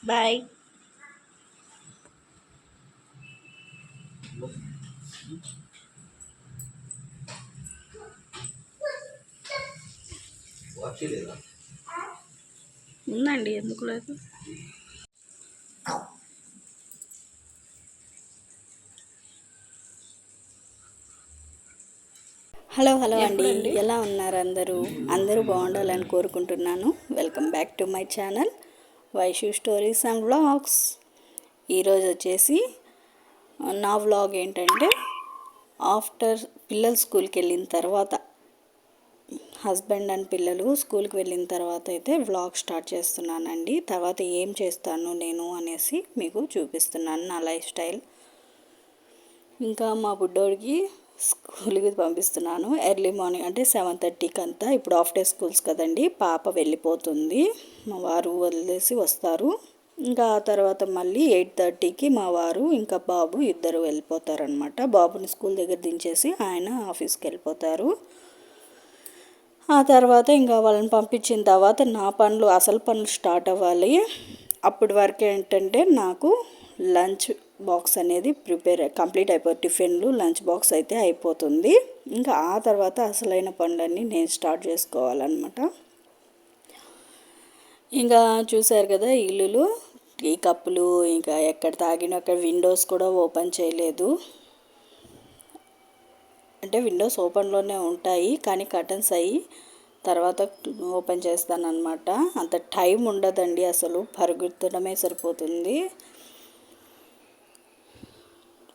Bye. ఉందండి, ఎందుకు లేదు. హలో హలో అండి, ఎలా ఉన్నారు అందరూ? అందరూ బాగుండాలని కోరుకుంటున్నాను. Welcome back to my channel Vaishu stories and vlogs. ఈరోజు వచ్చేసి నా వ్లాగ్ ఏంటంటే ఆఫ్టర్ పిల్లలు స్కూల్కి వెళ్ళిన తర్వాత, హస్బెండ్ అండ్ పిల్లలు స్కూల్కి వెళ్ళిన తర్వాత అయితే వ్లాగ్ స్టార్ట్ చేస్తున్నానండి. తర్వాత ఏం చేస్తాను నేను అనేసి మీకు చూపిస్తున్నాను నా లైఫ్ స్టైల్. ఇంకా మా బుడ్డోడికి స్కూల్కి పంపిస్తున్నాను. ఎర్లీ మార్నింగ్ అంటే 7:30కి అంతా. ఇప్పుడు హాఫ్ డే స్కూల్స్ కదండి, పాప వెళ్ళిపోతుంది, మా వారు వదిలేసి వస్తారు. ఇంకా ఆ తర్వాత మళ్ళీ 8:30కి మా వారు ఇంకా బాబు ఇద్దరు వెళ్ళిపోతారనమాట. బాబుని స్కూల్ దగ్గర దించేసి ఆయన ఆఫీస్కి వెళ్ళిపోతారు. ఆ తర్వాత ఇంకా వాళ్ళని పంపించిన తర్వాత నా పనులు, అసలు పనులు స్టార్ట్ అవ్వాలి. అప్పటి వరకు ఏంటంటే నాకు లంచ్ బాక్స్ అనేది కంప్లీట్ అయిపోతుంది. టిఫిన్లు, లంచ్ బాక్స్ అయితే అయిపోతుంది. ఇంకా ఆ తర్వాత అసలైన పనులన్నీ నేను స్టార్ట్ చేసుకోవాలన్నమాట. ఇంకా చూసారు కదా ఇల్లులు, టీ కప్పులు, ఇంకా ఎక్కడ తాగిన అక్కడ విండోస్ కూడా ఓపెన్ చేయలేదు. అంటే విండోస్ ఓపెన్లోనే ఉంటాయి కానీ కర్టన్స్ అయ్యి తర్వాత ఓపెన్ చేస్తానన్నమాట. అంత టైం ఉండదండి, అసలు పరుగుతడమే సరిపోతుంది.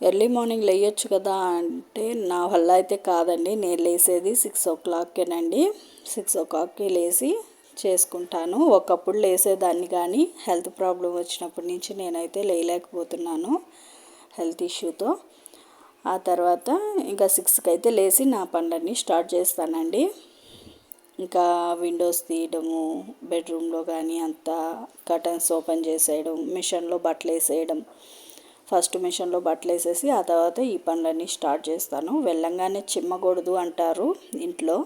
ఎర్లీ మార్నింగ్ లేయొచ్చు కదా అంటే నా వల్ల అయితే కాదండి. నేను లేసేది 6 o'clockకేనండి. 6 o'clockకి లేచి చేసుకుంటాను. ఒకప్పుడు లేసేదాన్ని కానీ హెల్త్ ప్రాబ్లం వచ్చినప్పటి నుంచి నేనైతే లేయలేకపోతున్నాను హెల్త్ ఇష్యూతో. ఆ తర్వాత ఇంకా 6కి అయితే లేచి నా పనులన్నీ స్టార్ట్ చేస్తానండి. ఇంకా విండోస్ తీయడము, బెడ్రూమ్లో కానీ అంతా కర్టన్స్ ఓపెన్ చేసేయడం, మిషన్లో బట్టలు వేసేయడం. ఫస్ట్ మిషన్లో బట్టలు వేసేసి ఆ తర్వాత ఈ పనులన్నీ స్టార్ట్ చేస్తాను. వెళ్ళంగానే చిమ్మకూడదు అంటారు ఇంట్లో.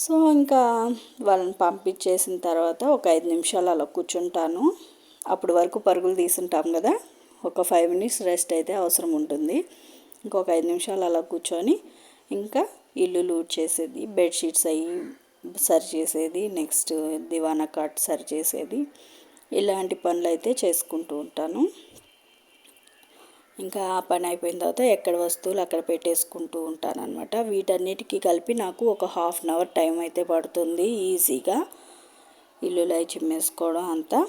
సో ఇంకా వాళ్ళని పంపించేసిన తర్వాత ఒక 5 నిమిషాలు అలా కూర్చుంటాను. అప్పటి వరకు పరుగులు తీసుంటాం కదా, ఒక 5 minutes రెస్ట్ అయితే అవసరం ఉంటుంది. ఇంకొక 5 నిమిషాలు అలా కూర్చొని ఇంకా ఇల్లు లూడ్ చేసేది, బెడ్షీట్స్ అవి సరి చేసేది, నెక్స్ట్ దివానా కాట్ సరి చేసేది, ఇలాంటి పనులు అయితే చేసుకుంటూ ఉంటాను. ఇంకా ఆ పని అయిపోయిన తర్వాత ఎక్కడ వస్తువులు అక్కడ పెట్టేసుకుంటూ ఉంటాను అనమాట. వీటన్నిటికీ కలిపి నాకు ఒక 1/2 hour టైం అయితే పడుతుంది ఈజీగా ఇల్లులై చిమ్మేసుకోవడం అంతా.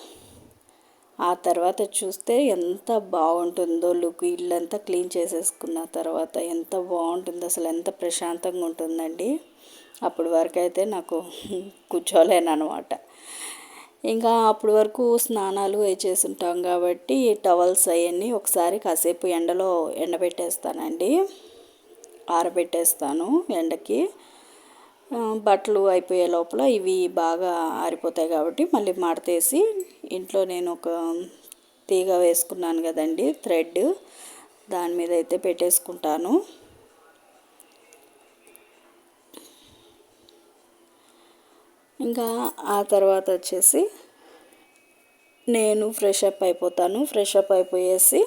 ఆ తర్వాత చూస్తే ఎంత బాగుంటుందో లుక్. ఇల్లంతా క్లీన్ చేసేసుకున్న తర్వాత ఎంత బాగుంటుందో, అసలు ఎంత ప్రశాంతంగా ఉంటుందండి. అప్పటి వరకు అయితే నాకు కూర్చోలేనమాట. ఇంకా అప్పటి వరకు స్నానాలు చేసి ఉంటాం కాబట్టి టవల్స్ అవన్నీ ఒకసారి కాసేపు ఎండలో ఎండబెట్టేస్తానండి, ఆరబెట్టేస్తాను ఎండకి. బట్టలు అయిపోయే లోపల ఇవి బాగా ఆరిపోతాయి కాబట్టి మళ్ళీ మడతేసి ఇంట్లో నేను ఒక తీగ వేసుకున్నాను కదండి, థ్రెడ్, దాని మీద అయితే పెట్టేసుకుంటాను. ఇంకా ఆ తర్వాత వచ్చేసి నేను ఫ్రెష్ అప్ అయిపోతాను. ఫ్రెష్ అప్ అయిపోయేసి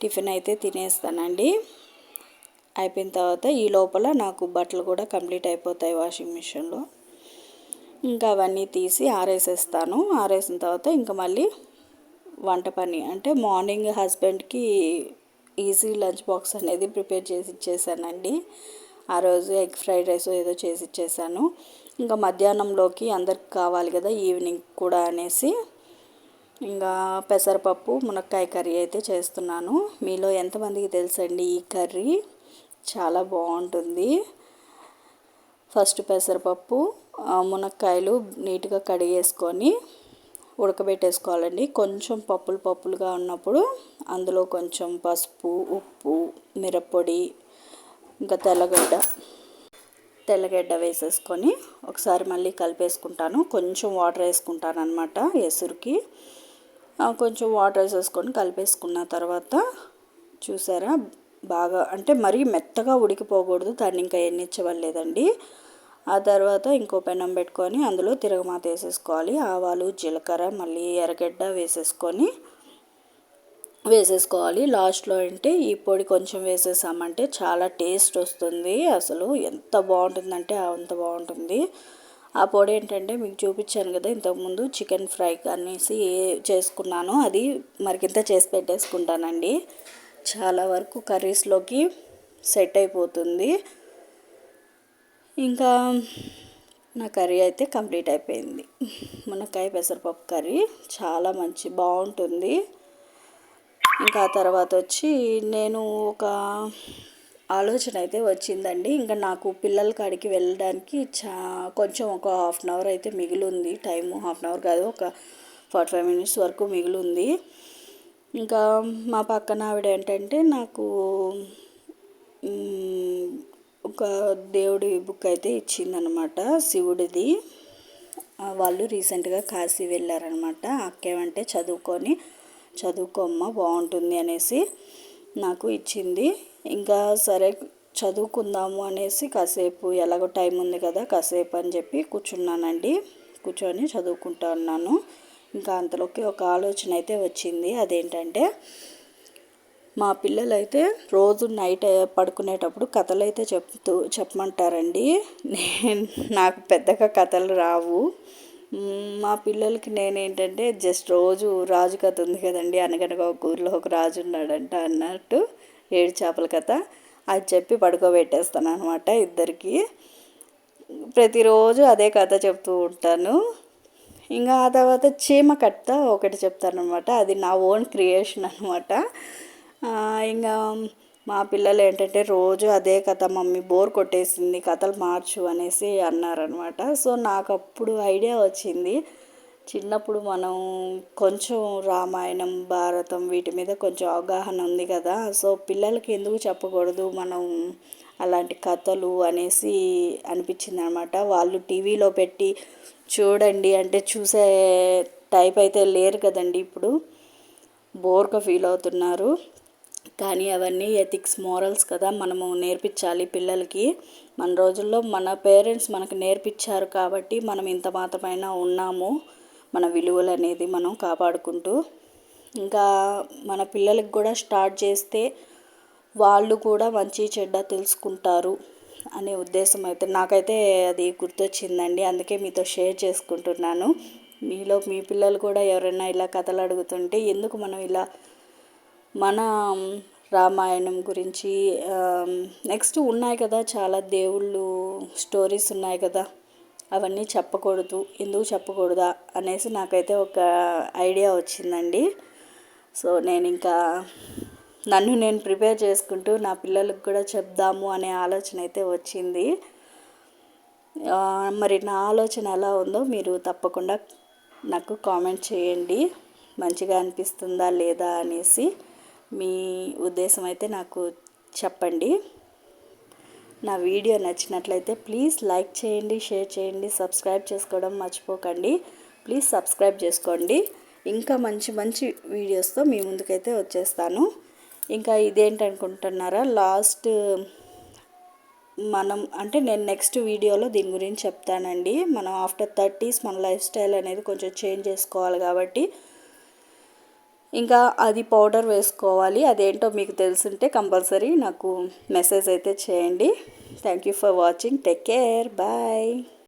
టిఫిన్ అయితే తినేస్తానండి. అయిపోయిన తర్వాత ఈ లోపల నాకు బట్టలు కూడా కంప్లీట్ అయిపోతాయి వాషింగ్ మిషన్లో. ఇంకా అవన్నీ తీసి ఆరేసేస్తాను. ఆరేసిన తర్వాత ఇంకా మళ్ళీ వంట పని అంటే మార్నింగ్ హస్బెండ్కి ఈజీ లంచ్ బాక్స్ అనేది ప్రిపేర్ చేసి ఇచ్చేసానండి. ఆ రోజు ఎగ్ ఫ్రైడ్ రైస్ ఏదో చేసి ఇచ్చేసాను. ఇంకా మధ్యాహ్నంలోకి అందరికి కావాలి కదా ఈవినింగ్ కూడా అనేసి ఇంకా పెసరపప్పు మునక్కాయ కర్రీ అయితే చేస్తున్నాను. మీలో ఎంతమందికి తెలుసండి ఈ కర్రీ? చాలా బాగుంటుంది. ఫస్ట్ పెసరపప్పు, మునక్కాయలు నీట్గా కడిగేసుకొని ఉడకబెట్టేసుకోవాలండి. కొంచెం పప్పులుగా ఉన్నప్పుడు అందులో కొంచెం పసుపు, ఉప్పు, మిరప్పొడి, ఇంకా తెల్లగడ్డ వేసేసుకొని ఒకసారి మళ్ళీ కలిపేసుకుంటాను. కొంచెం వాటర్ వేసుకుంటాను అనమాట ఎసురుకి. కొంచెం వాటర్ వేసేసుకొని కలిపేసుకున్న తర్వాత చూసారా బాగా, అంటే మరీ మెత్తగా ఉడికిపోకూడదు, దాన్ని ఇంకా ఎన్నిచ్చవలేదండి. ఆ తర్వాత ఇంకో పెనం పెట్టుకొని అందులో తిరగమాత వేసేసుకోవాలి. ఆవాలు, జీలకర్ర, మళ్ళీ ఎర్రగడ్డ వేసేసుకోవాలి. లాస్ట్లో అంటే ఈ పొడి కొంచెం వేసేసామంటే చాలా టేస్ట్ వస్తుంది. అసలు ఎంత బాగుంటుందంటే అంత బాగుంటుంది. ఆ పొడి ఏంటంటే మీకు చూపించాను కదా ఇంతకుముందు చికెన్ ఫ్రై అనేసి చేసుకున్నాను. అది మరికింత చేసి పెట్టేసుకుంటానండి. చాలా వరకు కర్రీస్లోకి సెట్ అయిపోతుంది. ఇంకా నా కర్రీ అయితే కంప్లీట్ అయిపోయింది. మునక్కాయ పెసరపప్పు కర్రీ చాలా బాగుంటుంది. ఇంకా ఆ తర్వాత వచ్చి నేను ఒక ఆలోచన అయితే వచ్చిందండి. ఇంకా నాకు పిల్లల కాడికి వెళ్ళడానికి కొంచెం ఒక హాఫ్ అన్ అవర్ అయితే మిగిలింది టైము. హాఫ్ అన్ అవర్ కాదు, ఒక 45 మినిట్స్ వరకు మిగిలింది. ఇంకా మా పక్కన ఆవిడ ఏంటంటే నాకు ఒక దేవుడి బుక్ అయితే ఇచ్చిందనమాట, శివుడిది. వాళ్ళు రీసెంట్గా కాశీ వెళ్ళారనమాట. అక్కేమంటే చదువుకోమ్మ బాగుంటుంది అనేసి నాకు ఇచ్చింది. ఇంకా సరే చదువుకుందాము అనేసి కాసేపు ఎలాగో టైం ఉంది కదా కాసేపు అని చెప్పి కూర్చొని చదువుకుంటా ఉన్నాను. ఇంకా అంతలోకి ఒక ఆలోచన అయితే వచ్చింది. అదేంటంటే మా పిల్లలైతే రోజు నైట్ పడుకునేటప్పుడు కథలు అయితే చెప్పమంటారండి. నాకు పెద్దగా కథలు రావు. మా పిల్లలకి నేనేంటంటే జస్ట్ రోజు రాజు కథ ఉంది కదండి, అనగనగా ఒక ఊరిలో ఒక రాజు ఉన్నాడంట అన్నట్టు 7 చేపల కథ, అది చెప్పి పడుకోబెట్టేస్తాను అనమాట ఇద్దరికి. ప్రతిరోజు అదే కథ చెప్తూ ఉంటాను. ఇంకా ఆ తర్వాత చీమ కట్ట ఒకటి చెప్తాను అనమాట. అది నా ఓన్ క్రియేషన్ అనమాట. ఇంకా మా పిల్లలు ఏంటంటే రోజు అదే కథ మమ్మీ బోర్ కొట్టేసింది, కథలు మార్చు అనేసి అన్నారనమాట. సో నాకు అప్పుడు ఐడియా వచ్చింది, చిన్నప్పుడు మనం కొంచెం రామాయణం, భారతం వీటి మీద కొంచెం అవగాహన ఉంది కదా, సో పిల్లలకి ఎందుకు చెప్పకూడదు మనం అలాంటి కథలు అనేసి అనిపించింది అనమాట. వాళ్ళు టీవీలో పెట్టి చూడండి అంటే చూసే టైప్ అయితే లేరు కదండి, ఇప్పుడు బోర్గా ఫీల్ అవుతున్నారు. కానీ అవన్నీ ఎథిక్స్, మోరల్స్ కదా, మనము నేర్పించాలి పిల్లలకి. మన రోజుల్లో మన పేరెంట్స్ మనకు నేర్పించారు కాబట్టి మనం ఇంత మాత్రమైనా ఉన్నాము, మన విలువలు అనేది మనం కాపాడుకుంటూ. ఇంకా మన పిల్లలకి కూడా స్టార్ట్ చేస్తే వాళ్ళు కూడా మంచి చెడ్డ తెలుసుకుంటారు అనే ఉద్దేశం అయితే నాకైతే అది గుర్తొచ్చిందండి. అందుకే మీతో షేర్ చేసుకుంటున్నాను. మీలో మీ పిల్లలు కూడా ఎవరైనా ఇలా కథలు అడుగుతుంటే ఎందుకు మనం ఇలా మన రామాయణం గురించి నెక్స్ట్ ఉన్నాయి కదా చాలా దేవుళ్ళు స్టోరీస్ ఉన్నాయి కదా, అవన్నీ చెప్పకూడదు, ఎందుకు చెప్పకూడదా అనేసి నాకైతే ఒక ఐడియా వచ్చిందండి. సో నేను ఇంకా నన్ను నేను ప్రిపేర్ చేసుకుంటూ నా పిల్లలకు కూడా చెప్దాము అనే ఆలోచన అయితే వచ్చింది. మరి నా ఆలోచన ఎలా ఉందో మీరు తప్పకుండా నాకు కామెంట్ చేయండి, మంచిగా అనిపిస్తుందా లేదా అనేసి మీ ఉద్దేశం అయితే నాకు చెప్పండి. నా వీడియో నచ్చినట్లయితే ప్లీజ్ లైక్ చేయండి, షేర్ చేయండి, సబ్స్క్రైబ్ చేసుకోవడం మర్చిపోకండి. ప్లీజ్ సబ్స్క్రైబ్ చేసుకోండి. ఇంకా మంచి వీడియోస్తో మీ ముందుకైతే వచ్చేస్తాను. ఇంకా ఇదేంటనుకుంటున్నారా, లాస్ట్ మనం అంటే నేను నెక్స్ట్ వీడియోలో దీని గురించి చెప్తానండి. మనం ఆఫ్టర్ 30s మన లైఫ్ స్టైల్ అనేది కొంచెం చేంజ్ చేసుకోవాలి కాబట్టి ఇంకా అది పౌడర్ వేసుకోవాలి. అదేంటో మీకు తెలుసుంటే కంపల్సరీ నాకు మెసేజ్ అయితే చేయండి. Thank you for watching. Take care. Bye.